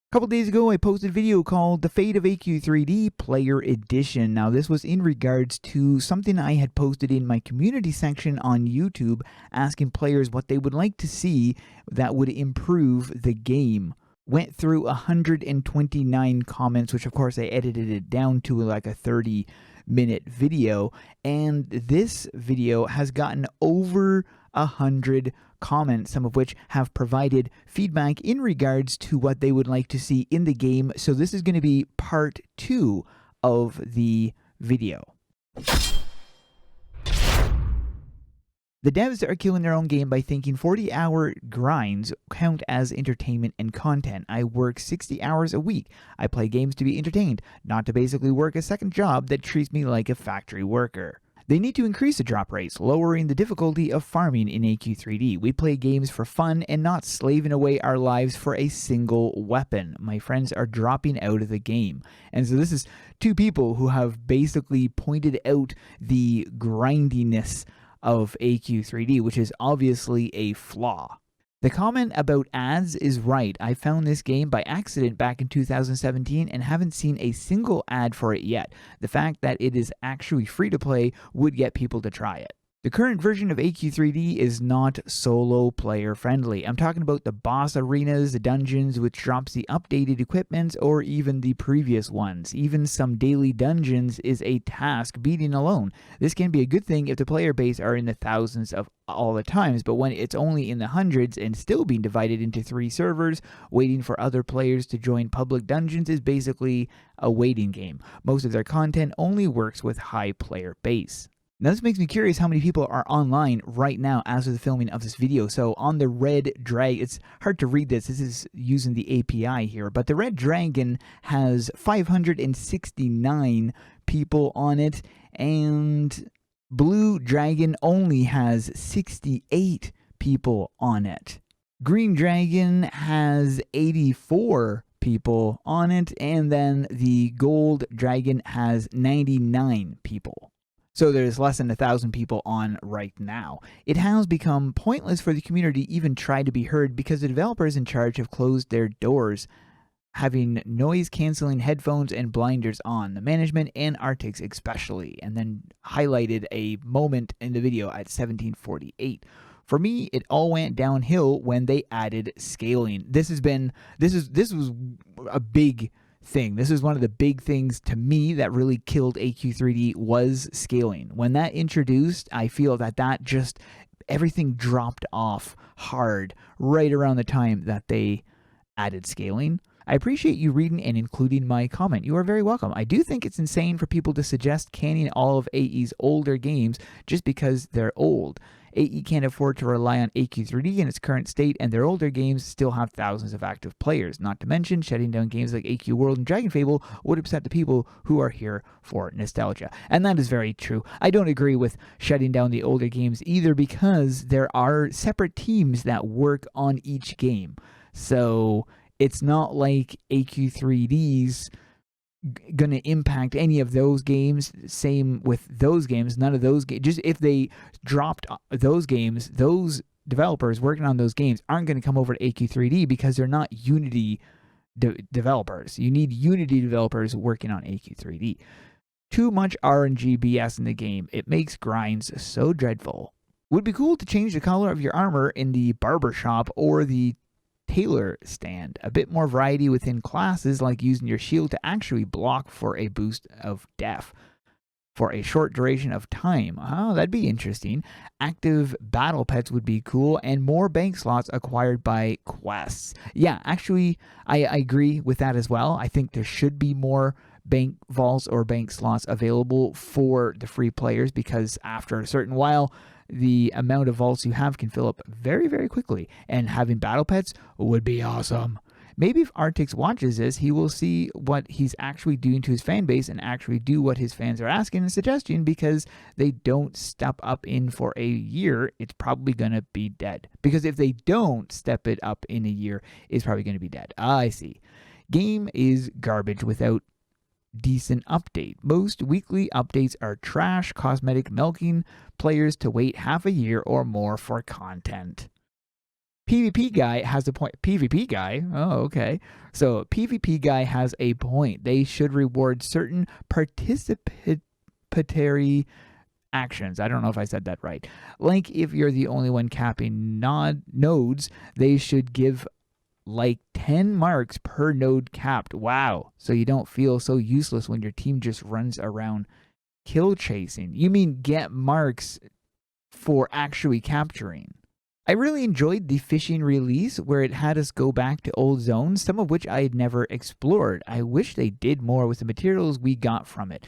A couple days ago, I posted a video called The Fate of AQ3D Player Edition. Now, this was in regards to something I had posted in my community section on YouTube, asking players what they would like to see that would improve the game. Went through 129 comments, which of course I edited it down to like a 30-minute video, and this video has gotten over 100 comments, some of which have provided feedback in regards to what they would like to see in the game. So this is going to be part 2 of the video. The devs are killing their own game by thinking 40-hour grinds count as entertainment and content. I work 60 hours a week. I play games to be entertained, not to basically work a second job that treats me like a factory worker. They need to increase the drop rates, lowering the difficulty of farming in AQ3D. We play games for fun and not slaving away our lives for a single weapon. My friends are dropping out of the game. And so this is two people who have basically pointed out the grindiness of AQ3D, which is obviously a flaw. The comment about ads is right. I found this game by accident back in 2017 and haven't seen a single ad for it yet. The fact that it is actually free to play would get people to try it. The current version of AQ3D is not solo player friendly. I'm talking about the boss arenas, the dungeons, which drops the updated equipment, or even the previous ones. Even some daily dungeons is a task beating alone. This can be a good thing if the player base are in the thousands of all the times, but when it's only in the hundreds and still being divided into 3 servers, waiting for other players to join public dungeons is basically a waiting game. Most of their content only works with high player base. Now this makes me curious how many people are online right now as of the filming of this video. So on the Red Dragon, it's hard to read this is using the API here, but the Red Dragon has 569 people on it, and Blue Dragon only has 68 people on it. Green Dragon has 84 people on it, and then the Gold Dragon has 99 people. So there's less than 1,000 people on right now. It has become pointless for the community to even try to be heard because the developers in charge have closed their doors, having noise-canceling headphones and blinders on, the management and Arctics especially, and then highlighted a moment in the video at 1748. For me, it all went downhill when they added scaling. This was a big thing. This is one of the big things to me that really killed AQ3D was scaling. When that introduced, I feel that just everything dropped off hard right around the time that they added scaling. I appreciate you reading and including my comment. You are very welcome. I do think it's insane for people to suggest canning all of AE's older games just because they're old. AE can't afford to rely on AQ3D in its current state, and their older games still have thousands of active players. Not to mention, shutting down games like AQ World and Dragon Fable would upset the people who are here for nostalgia. And that is very true. I don't agree with shutting down the older games either, because there are separate teams that work on each game. So it's not like AQ3D's going to impact any of those games. Same with those games. None of those games, just if they dropped those games, those developers working on those games aren't going to come over to AQ3D because they're not Unity developers. You need Unity developers working on AQ3D. Too much RNG BS in the game. It makes grinds so dreadful. Would be cool to change the color of your armor in the barber shop or the tailor stand. A bit more variety within classes, like using your shield to actually block for a boost of def for a short duration of time. Oh, that'd be interesting. Active battle pets would be cool, and more bank slots acquired by quests. Yeah, actually, I agree with that as well. I think there should be more bank vaults or bank slots available for the free players, because after a certain while, the amount of vaults you have can fill up very, very quickly, and having battle pets would be awesome. Maybe if Arctix watches this, he will see what he's actually doing to his fan base and actually do what his fans are asking and suggesting, because they don't step up in for a year, it's probably going to be dead. Because if they don't step it up in a year, it's probably going to be dead. I see. Game is garbage without decent update. Most weekly updates are trash, cosmetic milking players to wait half a year or more for content. PvP guy has a point. PvP guy? Oh, okay. So PvP guy has a point. They should reward certain participatory actions. I don't know if I said that right. Like if you're the only one capping nodes, they should give like 10 marks per node capped. Wow. So you don't feel so useless when your team just runs around kill chasing. You mean get marks for actually capturing. I really enjoyed the fishing release where it had us go back to old zones, some of which I had never explored. I wish they did more with the materials we got from it.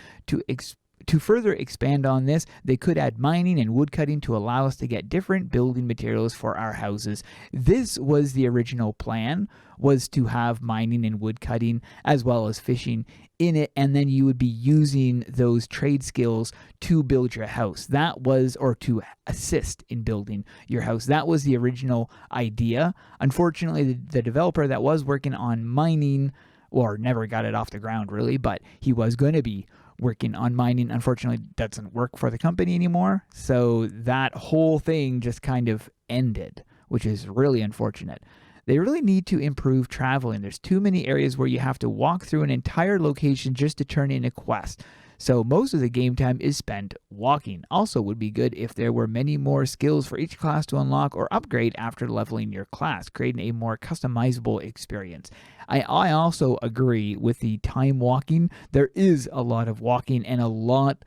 To further expand on this, they could add mining and woodcutting to allow us to get different building materials for our houses. This was the original plan, was to have mining and woodcutting as well as fishing in it, and then you would be using those trade skills to build your house. That was, or to assist in building your house. That was the original idea. Unfortunately, the developer that was working on mining, or never got it off the ground really, but he was going to be working on mining, unfortunately doesn't work for the company anymore. So that whole thing just kind of ended, which is really unfortunate. They really need to improve traveling. There's too many areas where you have to walk through an entire location just to turn in a quest. So most of the game time is spent walking. Also would be good if there were many more skills for each class to unlock or upgrade after leveling your class, creating a more customizable experience. I also agree with the time walking. There is a lot of walking and a lot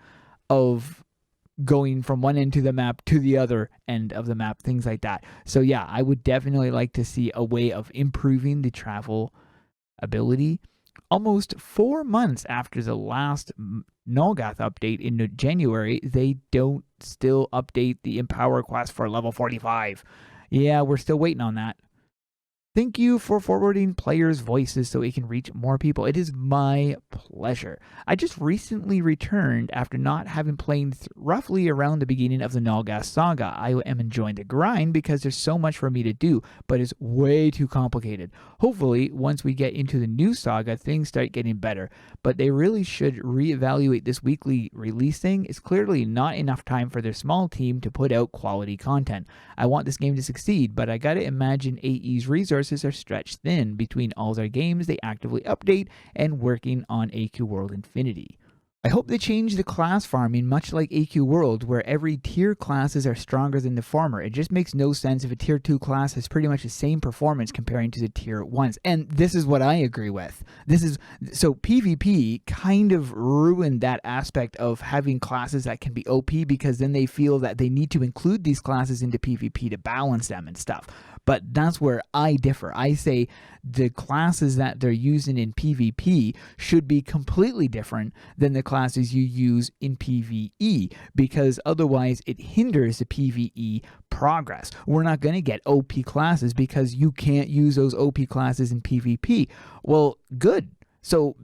of going from one end to the map to the other end of the map, things like that. So yeah, I would definitely like to see a way of improving the travel ability. Almost 4 months after the last Nulgath update in January, they don't still update the Empower quest for level 45. Yeah, we're still waiting on that. Thank you for forwarding players' voices so it can reach more people. It is my pleasure. I just recently returned after not having played roughly around the beginning of the Nulgath saga. I am enjoying the grind because there's so much for me to do, but it's way too complicated. Hopefully, once we get into the new saga, things start getting better, but they really should reevaluate this weekly release thing. It's clearly not enough time for their small team to put out quality content. I want this game to succeed, but I gotta imagine AE's resources are stretched thin between all their games they actively update and working on AQ World Infinity. I hope they change the class farming much like AQ World, where every tier classes are stronger than the former. It just makes no sense if a tier 2 class has pretty much the same performance comparing to the tier 1s. And this is what I agree with. So PvP kind of ruined that aspect of having classes that can be OP, because then they feel that they need to include these classes into PvP to balance them and stuff. But that's where I differ. I say the classes that they're using in PvP should be completely different than the classes you use in PvE, because otherwise it hinders the PvE progress. We're not going to get OP classes because you can't use those OP classes in PvP. Well, good. So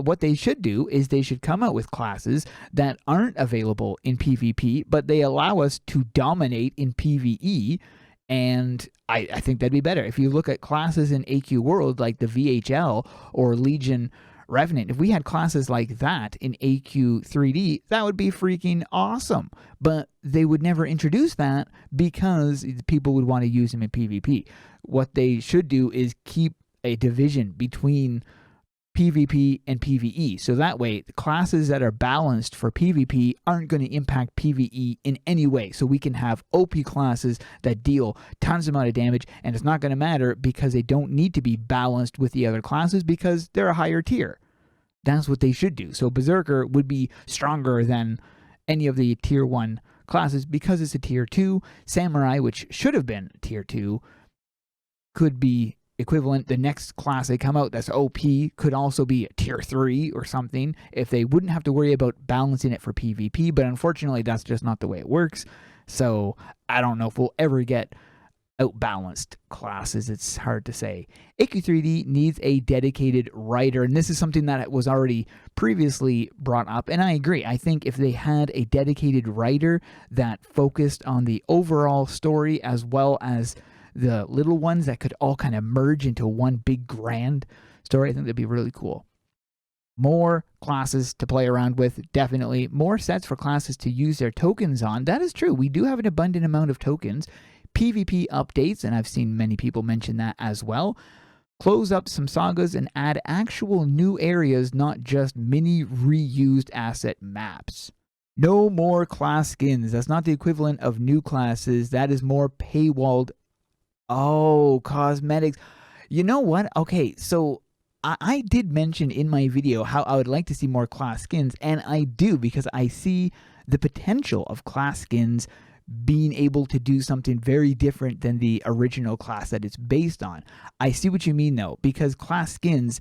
what they should do is they should come out with classes that aren't available in PvP, but they allow us to dominate in PvE. And I think that'd be better. If you look at classes in AQ World like the VHL or Legion Revenant, if we had classes like that in AQ3D, that would be freaking awesome. But they would never introduce that because people would want to use them in PvP. What they should do is keep a division between PvP and PvE. So that way, the classes that are balanced for PvP aren't going to impact PvE in any way. So we can have OP classes that deal tons amount of damage, and it's not going to matter because they don't need to be balanced with the other classes because they're a higher tier. That's what they should do. So Berserker would be stronger than any of the tier 1 classes because it's a tier 2. Samurai, which should have been tier 2, could be equivalent. The next class they come out that's OP could also be a tier 3 or something if they wouldn't have to worry about balancing it for PvP, but unfortunately that's just not the way it works. So I don't know if we'll ever get outbalanced classes. It's hard to say. AQ3D needs a dedicated writer, and this is something that was already previously brought up, and I agree. I think if they had a dedicated writer that focused on the overall story as well as the little ones that could all kind of merge into one big grand story, I think that'd be really cool. More classes to play around with, definitely. More sets for classes to use their tokens on. That is true. We do have an abundant amount of tokens. PvP updates, and I've seen many people mention that as well. Close up some sagas and add actual new areas, not just mini reused asset maps. No more class skins. That's not the equivalent of new classes. That is more paywalled. Oh, cosmetics. You know what? Okay, so I did mention in my video how I would like to see more class skins, and I do, because I see the potential of class skins being able to do something very different than the original class that it's based on. I see what you mean though, because class skins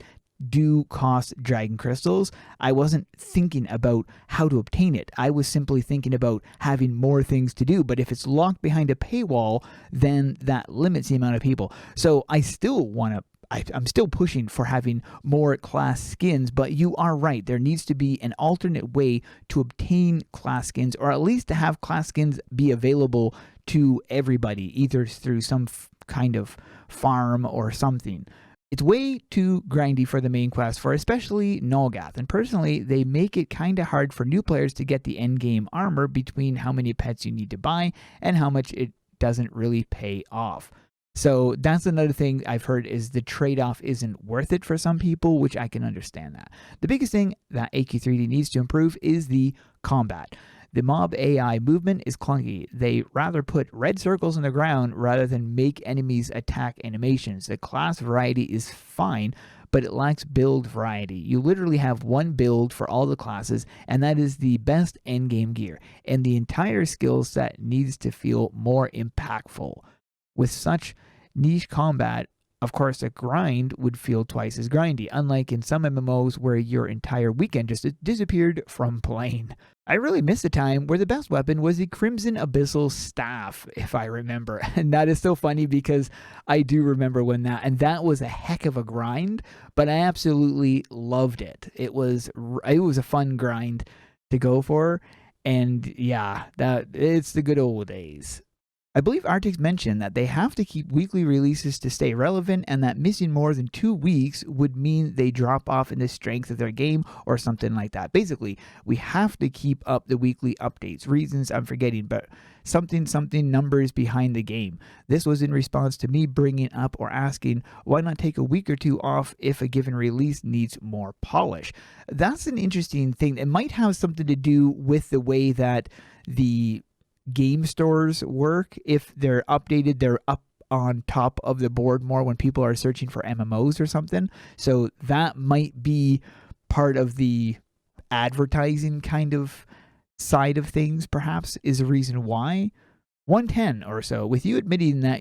do cost dragon crystals. I wasn't thinking about how to obtain it. I was simply thinking about having more things to do. But if it's locked behind a paywall, then that limits the amount of people. So I still want to I'm still pushing for having more class skins, but you are right. There needs to be an alternate way to obtain class skins, or at least to have class skins be available to everybody, either through some kind of farm or something. It's way too grindy for the main quest for especially Nolgath, and personally, they make it kind of hard for new players to get the endgame armor between how many pets you need to buy and how much it doesn't really pay off. So that's another thing I've heard, is the trade-off isn't worth it for some people, which I can understand that. The biggest thing that AQ3D needs to improve is the combat. The mob AI movement is clunky. They rather put red circles on the ground rather than make enemies attack animations. The class variety is fine, but it lacks build variety. You literally have one build for all the classes, and that is the best endgame gear. And the entire skill set needs to feel more impactful. With such niche combat, of course, the grind would feel twice as grindy, unlike in some MMOs where your entire weekend just disappeared from playing. I really miss the time where the best weapon was the Crimson Abyssal Staff, if I remember. And that is so funny because I do remember when that was a heck of a grind, but I absolutely loved it. It was a fun grind to go for, and yeah, it's the good old days. I believe Artix mentioned that they have to keep weekly releases to stay relevant, and that missing more than 2 weeks would mean they drop off in the strength of their game or something like that. Basically, we have to keep up the weekly updates. Reasons I'm forgetting, but something numbers behind the game. This was in response to me bringing up or asking, why not take a week or two off if a given release needs more polish? That's an interesting thing. It might have something to do with the way that the game stores work. If they're updated, they're up on top of the board more when people are searching for MMOs or something. So that might be part of the advertising kind of side of things, perhaps, is a reason why. 110 or so, with you admitting that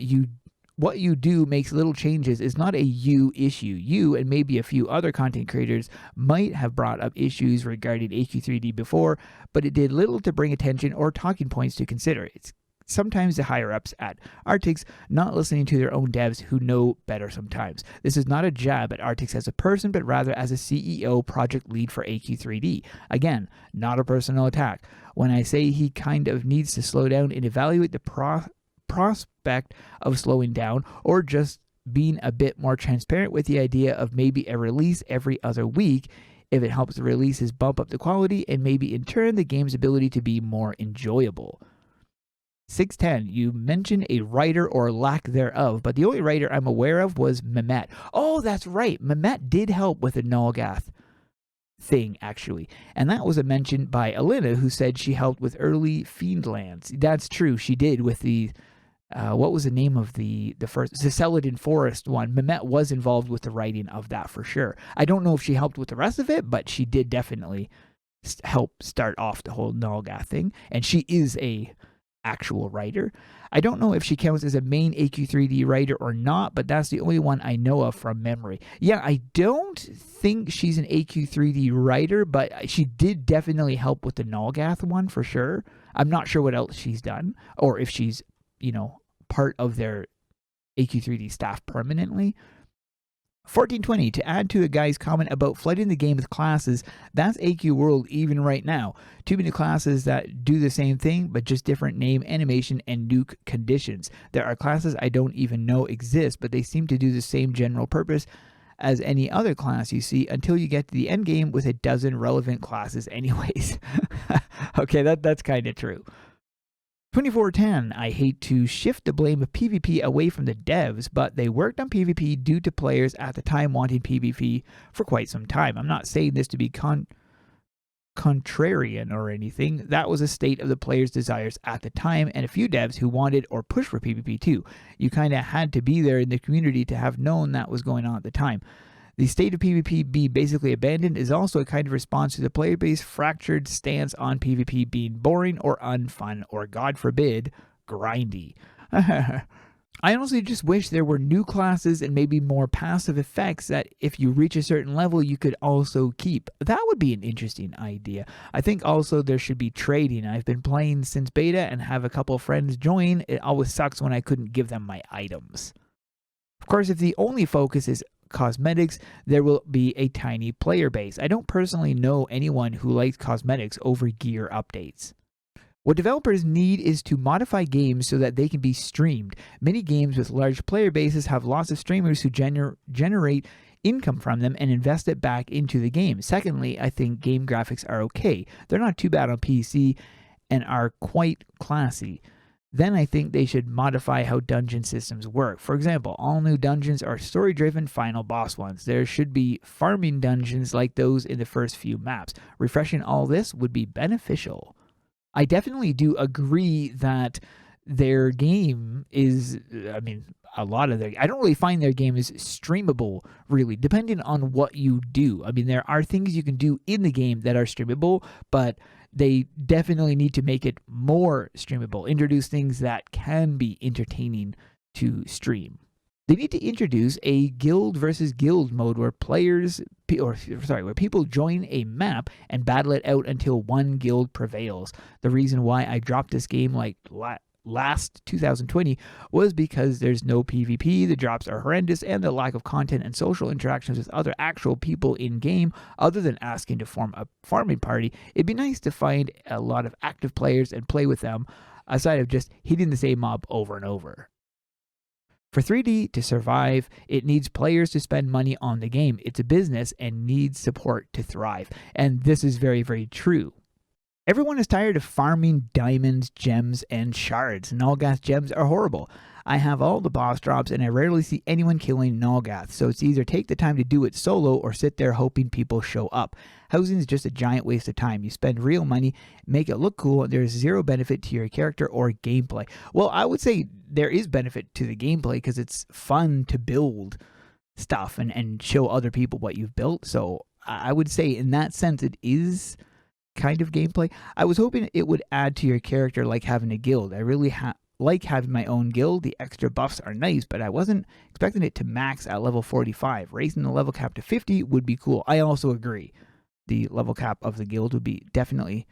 what you do makes little changes is not a you issue. You and maybe a few other content creators might have brought up issues regarding AQ3D before, but it did little to bring attention or talking points to consider. It's sometimes the higher-ups at Artix not listening to their own devs who know better sometimes. This is not a jab at Artix as a person, but rather as a CEO project lead for AQ3D. Again, not a personal attack. When I say he kind of needs to slow down and evaluate the prospect of slowing down, or just being a bit more transparent with the idea of maybe a release every other week, if it helps the releases bump up the quality and maybe in turn the game's ability to be more enjoyable. 610, you mentioned a writer or lack thereof, but the only writer I'm aware of was Mehmet. Oh, that's right. Mehmet did help with the Nolgath thing, actually. And that was a mention by Alina, who said she helped with early Fiendlands. That's true. She did with the what was the name of the first, the Celadon Forest one? Mehmet was involved with the writing of that for sure. I don't know if she helped with the rest of it, but she did definitely help start off the whole Nolgath thing. And she is a actual writer. I don't know if she counts as a main AQ3D writer or not, but that's the only one I know of from memory. Yeah, I don't think she's an AQ3D writer, but she did definitely help with the Nolgath one for sure. I'm not sure what else she's done, or if she's, part of their AQ3D staff permanently. 1420, to add to a guy's comment about flooding the game with classes, that's AQ World even right now. Too many classes that do the same thing, but just different name, animation, and nuke conditions. There are classes I don't even know exist, but they seem to do the same general purpose as any other class you see until you get to the end game with a dozen relevant classes anyways. Okay, that's kind of true. 2410, I hate to shift the blame of PvP away from the devs, but they worked on PvP due to players at the time wanting PvP for quite some time. I'm not saying this to be contrarian or anything. That was a state of the players' desires at the time, and a few devs who wanted or pushed for PvP too. You kind of had to be there in the community to have known that was going on at the time. The state of PvP being basically abandoned is also a kind of response to the player base fractured stance on PvP being boring or unfun or, God forbid, grindy. I honestly just wish there were new classes and maybe more passive effects that if you reach a certain level you could also keep. That would be an interesting idea. I think also there should be trading. I've been playing since beta and have a couple of friends join. It always sucks when I couldn't give them my items. Of course, if the only focus is cosmetics, there will be a tiny player base. I don't personally know anyone who likes cosmetics over gear updates. What developers need is to modify games so that they can be streamed. Many games with large player bases have lots of streamers who generate income from them and invest it back into the game. Secondly, I think game graphics are okay. They're not too bad on PC and are quite classy. Then I think they should modify how dungeon systems work. For example, all new dungeons are story-driven final boss ones. There should be farming dungeons like those in the first few maps. Refreshing all this would be beneficial. I definitely do agree that their game is, a lot of I don't really find their game is streamable, really, depending on what you do. There are things you can do in the game that are streamable, but they definitely need to make it more streamable, introduce things that can be entertaining to stream. They need to introduce a guild versus guild mode where where people join a map and battle it out until one guild prevails. The reason why I dropped this game like last 2020 was because there's no PvP, the drops are horrendous, and the lack of content and social interactions with other actual people in game other than asking to form a farming party. It'd be nice to find a lot of active players and play with them aside of just hitting the same mob over and over. For 3D to survive, it needs players to spend money on the game. It's a business and needs support to thrive. And this is very, very true. Everyone is tired of farming diamonds, gems, and shards. Nulgath gems are horrible. I have all the boss drops and I rarely see anyone killing Nulgath, so it's either take the time to do it solo or sit there hoping people show up. Housing is just a giant waste of time. You spend real money, make it look cool, and there's zero benefit to your character or gameplay. Well, I would say there is benefit to the gameplay because it's fun to build stuff and show other people what you've built, so I would say in that sense it is kind of gameplay. I was hoping it would add to your character like having a guild. I really like having my own guild. The extra buffs are nice, but I wasn't expecting it to max at level 45. Raising the level cap to 50 would be cool. I also agree. The level cap of the guild would be definitely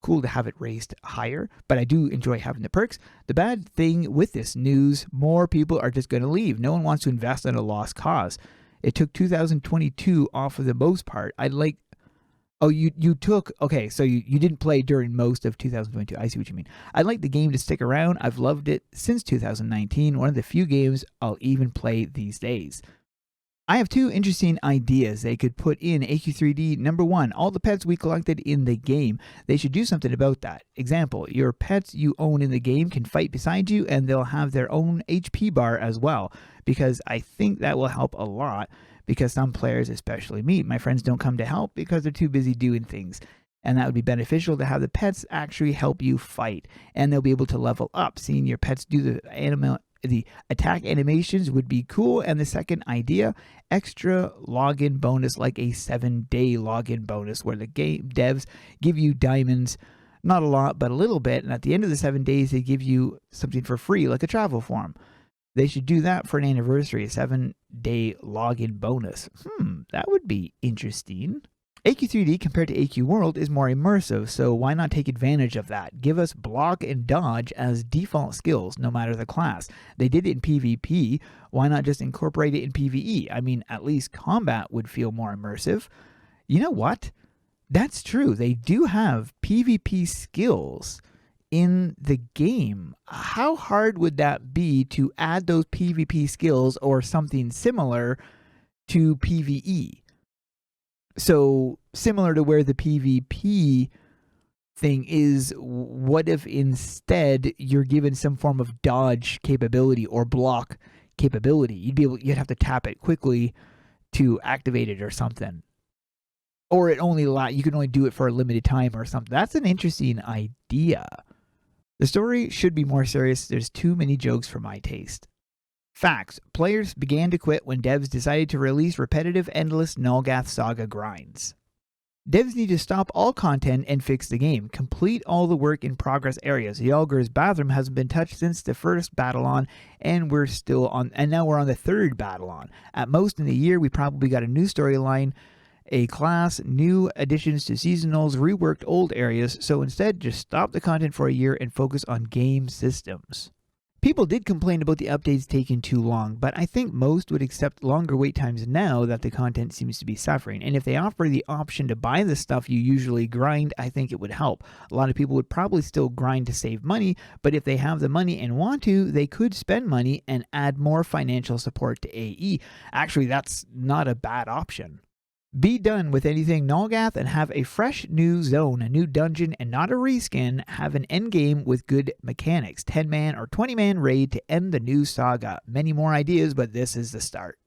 cool to have it raised higher, but I do enjoy having the perks. The bad thing with this news, more people are just going to leave. No one wants to invest in a lost cause. It took 2022 off for the most part. You took, okay, so you didn't play during most of 2022. I see what you mean. I'd like the game to stick around. I've loved it since 2019. One of the few games I'll even play these days. I have two interesting ideas they could put in AQ3D. Number one, all the pets we collected in the game. They should do something about that. Example, your pets you own in the game can fight beside you and they'll have their own HP bar as well, because I think that will help a lot. Because some players, especially me, my friends don't come to help because they're too busy doing things. And that would be beneficial to have the pets actually help you fight. And they'll be able to level up. Seeing your pets do the attack animations would be cool. And the second idea, extra login bonus like a 7-day login bonus where the game devs give you diamonds, not a lot, but a little bit. And at the end of the 7 days, they give you something for free, like a travel form. They should do that for an anniversary, a 7-day login bonus. That would be interesting. AQ3D compared to AQ World is more immersive, so why not take advantage of that? Give us block and dodge as default skills, no matter the class. They did it in PvP, why not just incorporate it in PvE? At least combat would feel more immersive. You know what? That's true. They do have PvP skills in the game. How hard would that be to add those PvP skills or something similar to PvE? So similar to where the PvP thing is, what if instead you're given some form of dodge capability or block capability? You'd have to tap it quickly to activate it or something. Or you can only do it for a limited time or something. That's an interesting idea. The story should be more serious. There's too many jokes for my taste. Facts. Players began to quit when devs decided to release repetitive, endless Nulgath Saga grinds. Devs need to stop all content and fix the game. Complete all the work in progress areas. Yalgar's bathroom hasn't been touched since the first Battle-On, and now we're on the third Battle-On. At most in a year, we probably got a new storyline, a class, new additions to seasonals, reworked old areas, so instead just stop the content for a year and focus on game systems. People did complain about the updates taking too long, but I think most would accept longer wait times now that the content seems to be suffering. And if they offer the option to buy the stuff you usually grind, I think it would help. A lot of people would probably still grind to save money, but if they have the money and want to, they could spend money and add more financial support to AE. Actually, that's not a bad option. Be done with anything Nulgath and have a fresh new zone, a new dungeon, and not a reskin. Have an endgame with good mechanics. 10-man or 20-man raid to end the new saga. Many more ideas, but this is the start.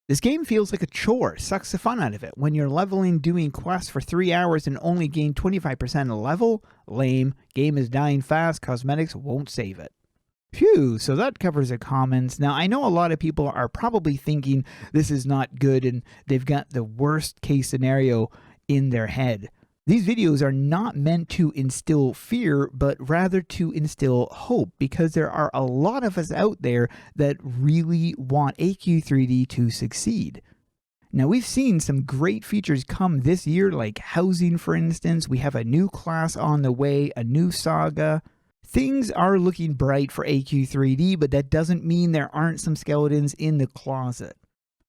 This game feels like a chore, sucks the fun out of it. When you're leveling doing quests for 3 hours and only gain 25% a level, lame. Game is dying fast, cosmetics won't save it. Phew, so that covers the comments. Now, I know a lot of people are probably thinking this is not good and they've got the worst case scenario in their head. These videos are not meant to instill fear, but rather to instill hope, because there are a lot of us out there that really want AQ3D to succeed. Now, we've seen some great features come this year, like housing, for instance. We have a new class on the way, a new saga. Things are looking bright for AQ3D, but that doesn't mean there aren't some skeletons in the closet.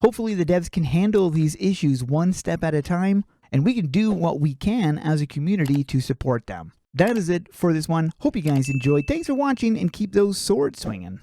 Hopefully the devs can handle these issues one step at a time, and we can do what we can as a community to support them. That is it for this one. Hope you guys enjoyed. Thanks for watching, and keep those swords swinging.